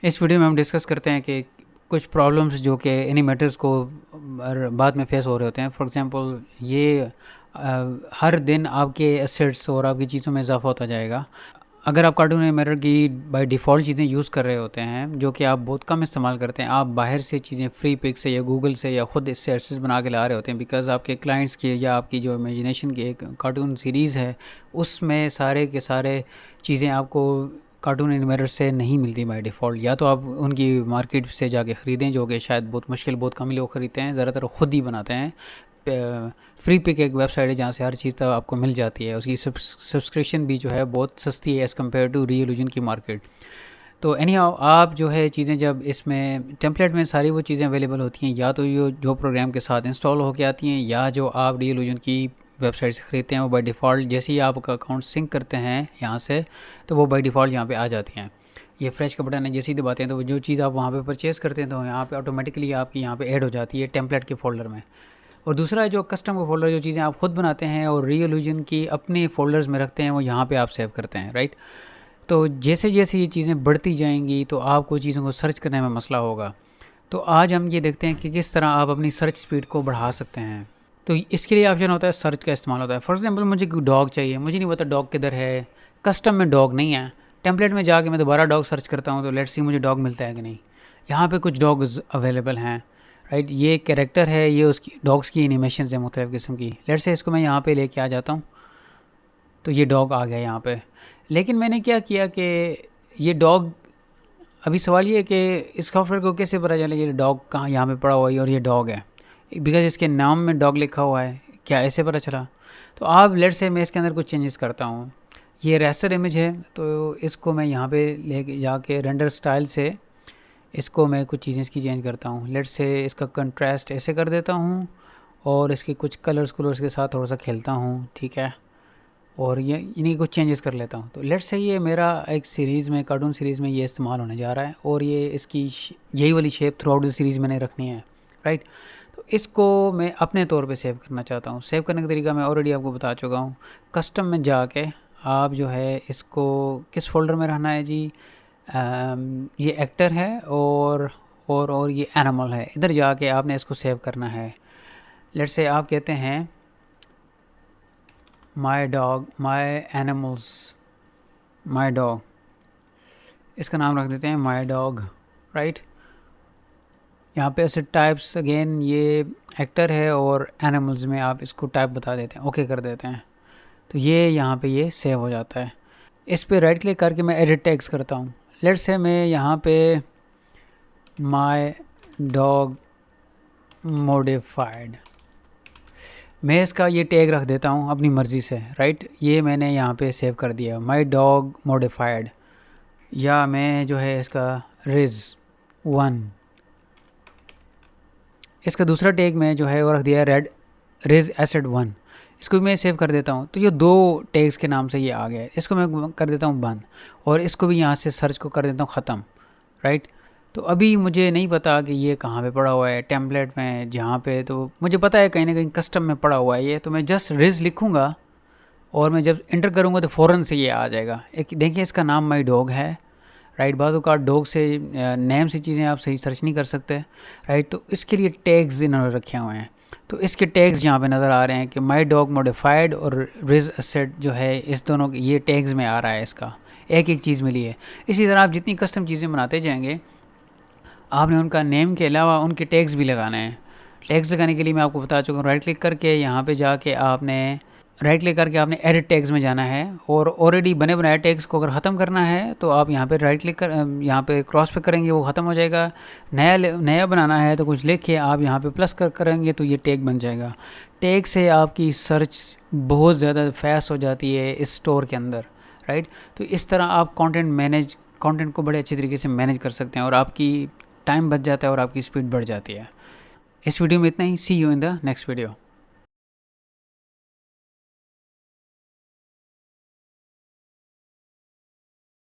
इस वीडियो में हम डिस्कस करते हैं कि कुछ प्रॉब्लम्स जो कि एनिमेटर्स को बाद में फेस हो रहे होते हैं। फॉर एग्जांपल ये हर दिन आपके एसेट्स और आपकी चीज़ों में इजाफा होता जाएगा। अगर आप कार्टून एनिमेटर की बाय डिफ़ॉल्ट चीज़ें यूज़ कर रहे होते हैं जो कि आप बहुत कम इस्तेमाल करते हैं, आप बाहर से चीज़ें फ्री पिक से या गूगल से या ख़ुद इससे एसेट्स बना के ला रहे होते हैं बिकॉज़ आपके क्लाइंट्स की या आपकी जो इमेजिनेशन की एक कार्टून सीरीज़ है उसमें सारे के सारे चीज़ें आपको कार्टून एनिमेटर से नहीं मिलती बाय डिफ़ॉल्ट। या तो आप उनकी मार्केट से जाके ख़रीदें जो कि शायद बहुत मुश्किल, बहुत कम ही लोग ख़रीदते हैं, ज़्यादातर ख़ुद ही बनाते हैं। फ्री पिक एक वेबसाइट है जहाँ से हर चीज़ तक आपको मिल जाती है। उसकी सब्सक्रिप्शन भी जो है बहुत सस्ती है एज़ कम्पेयर टू रियलूजन की मार्केट। तो एनी हाउ आप जो है चीज़ें जब इसमें टेम्पलेट में सारी वो चीज़ें अवेलेबल होती हैं, या तो जो प्रोग्राम के साथ इंस्टॉल होके आती हैं या जो आप रियलूजन की वेबसाइट से ख़रीदते हैं वो बाय डिफ़ॉल्ट जैसे ही आपका अकाउंट सिंक करते हैं यहाँ से तो वो बाय डिफ़ॉल्ट यहाँ पे आ जाती हैं। ये फ्रेश का बटन है, जैसे ही दबाते हैं तो जो चीज़ आप वहाँ पे परचेज़ करते हैं तो यहाँ पे ऑटोमेटिकली आपकी यहाँ पे ऐड हो जाती है टेम्पलेट के फ़ोल्डर में। और दूसरा जो कस्टम का फ़ोल्डर, जो चीज़ें आप ख़ुद बनाते हैं और रियलूजन की अपने फ़ोल्डर्स में रखते हैं, वो यहाँ पे आप सेव करते हैं, राइट। तो जैसे जैसे ये चीज़ें बढ़ती जाएंगी तो आपको चीज़ों को सर्च करने में मसला होगा। तो आज हम ये देखते हैं कि किस तरह आप अपनी सर्च स्पीड को बढ़ा सकते हैं। तो इसके लिए ऑप्शन होता है सर्च का इस्तेमाल होता है। फॉर एग्जांपल मुझे कोई डॉग चाहिए, मुझे नहीं पता डॉग किधर है, कस्टम में डॉग नहीं है, टेम्पलेट में जाके मैं दोबारा डॉग सर्च करता हूँ तो लेट्स सी मुझे डॉग मिलता है कि नहीं। यहाँ पे कुछ डॉग्स अवेलेबल हैं, राइट। ये कैरेक्टर है, ये उसकी डॉग्स की एनिमेशन है मुख्तलिफ़ किस्म की। लेट्स से इसको मैं यहाँ पे लेके आ जाता हूँ तो ये डॉग आ गया यहाँ पे। लेकिन मैंने क्या किया कि ये डॉग, अभी सवाल ये है कि इस सॉफ्टवेयर को कैसे पता चले ये डॉग कहाँ यहाँ पे पड़ा हुआ है और ये डॉग है, बिकॉज इसके नाम में डॉग लिखा हुआ है, क्या ऐसे पता चला। तो आप लेट्स से मैं इसके अंदर कुछ चेंजेस करता हूँ। ये रेस्टर इमेज है तो इसको मैं यहाँ पे ले जाके रेंडर स्टाइल से इसको मैं कुछ चीज़ें इसकी चेंज करता हूँ। लेट्स से इसका कंट्रास्ट ऐसे कर देता हूँ और इसके कुछ कलर्स के साथ थोड़ा सा खेलता हूँ, ठीक है। और ये इन्हीं कुछ चेंजेस कर लेता हूँ। तो लेट्स से ये मेरा एक सीरीज़ में, कार्टून सीरीज़ में ये इस्तेमाल होने जा रहा है और ये इसकी यही वाली shape through out the series मैंने रखनी है, राइट। तो इसको मैं अपने तौर पे सेव करना चाहता हूँ। सेव करने का तरीका मैं ऑलरेडी आपको बता चुका हूँ। कस्टम में जाके आप जो है इसको किस फोल्डर में रहना है जी, ये एक्टर है और ये एनिमल है, इधर जाके आपने इसको सेव करना है। लेट्स से आप कहते हैं my dog, my animals, my dog, इसका नाम रख देते हैं माई डॉग, राइट। यहाँ पे ऐसे टाइप्स अगेन ये एक्टर है और एनिमल्स में आप इसको टाइप बता देते हैं, ओके कर देते हैं तो ये यहाँ पे ये सेव हो जाता है। इस पे राइट क्लिक करके मैं एडिट टैग्स करता हूँ। लेट्स से मैं यहाँ पे माई डॉग मॉडिफाइड, मैं इसका ये टैग रख देता हूँ अपनी मर्ज़ी से, राइट। ये मैंने यहाँ पे सेव कर दिया माई डॉग मॉडिफाइड। या मैं जो है इसका रिज1, इसका दूसरा टैग मैं जो है वो रख दिया रेड रिज एसिड1, इसको भी मैं सेव कर देता हूँ। तो ये दो टैग्स के नाम से ये आ गया। इसको मैं कर देता हूँ बंद और इसको भी यहाँ से सर्च को कर देता हूँ ख़त्म, राइट। तो अभी मुझे नहीं पता कि ये कहाँ पे पड़ा हुआ है टेम्पलेट में, जहाँ पे तो मुझे पता है कहीं ना कहीं कस्टम में पड़ा हुआ है ये। तो मैं जस्ट रिज लिखूँगा और मैं जब इंटर करूँगा तो फ़ौरन से ये आ जाएगा। एक देखिए इसका नाम माई डॉग है, राइट। बाज़ औक़ात डॉग से नेम से चीज़ें आप सही सर्च नहीं कर सकते, राइट। तो इसके लिए टैग्स इन्होंने रखे हुए हैं। तो इसके टैग्स यहाँ पे नज़र आ रहे हैं कि माई डॉग मॉडिफाइड और रिज एसेट जो है इस दोनों ये टैग्स में आ रहा है, इसका एक एक चीज़ मिली है। इसी तरह आप जितनी कस्टम चीज़ें बनाते जाएंगे आपने उनका नेम के अलावा उनके टैग्स भी लगाने हैं। टैग्स लगाने के लिए मैं आपको बता चुका हूँ, राइट क्लिक करके यहाँ पे जाके आपने एडिट टैग्स में जाना है और ऑलरेडी बने बनाए टैग्स को अगर ख़त्म करना है तो आप यहाँ पे राइट क्लिक कर यहाँ पे क्रॉस पे करेंगे, वो ख़त्म हो जाएगा। नया बनाना है तो कुछ लिख के आप यहाँ पे प्लस करेंगे तो ये टैग बन जाएगा। टैग से आपकी सर्च बहुत ज़्यादा फास्ट हो जाती है इस स्टोर के अंदर, राइट। तो इस तरह आप कंटेंट को बड़े अच्छे तरीके से मैनेज कर सकते हैं और आपकी टाइम बच जाता है और आपकी स्पीड बढ़ जाती है। इस वीडियो में इतना ही। See you in the next video.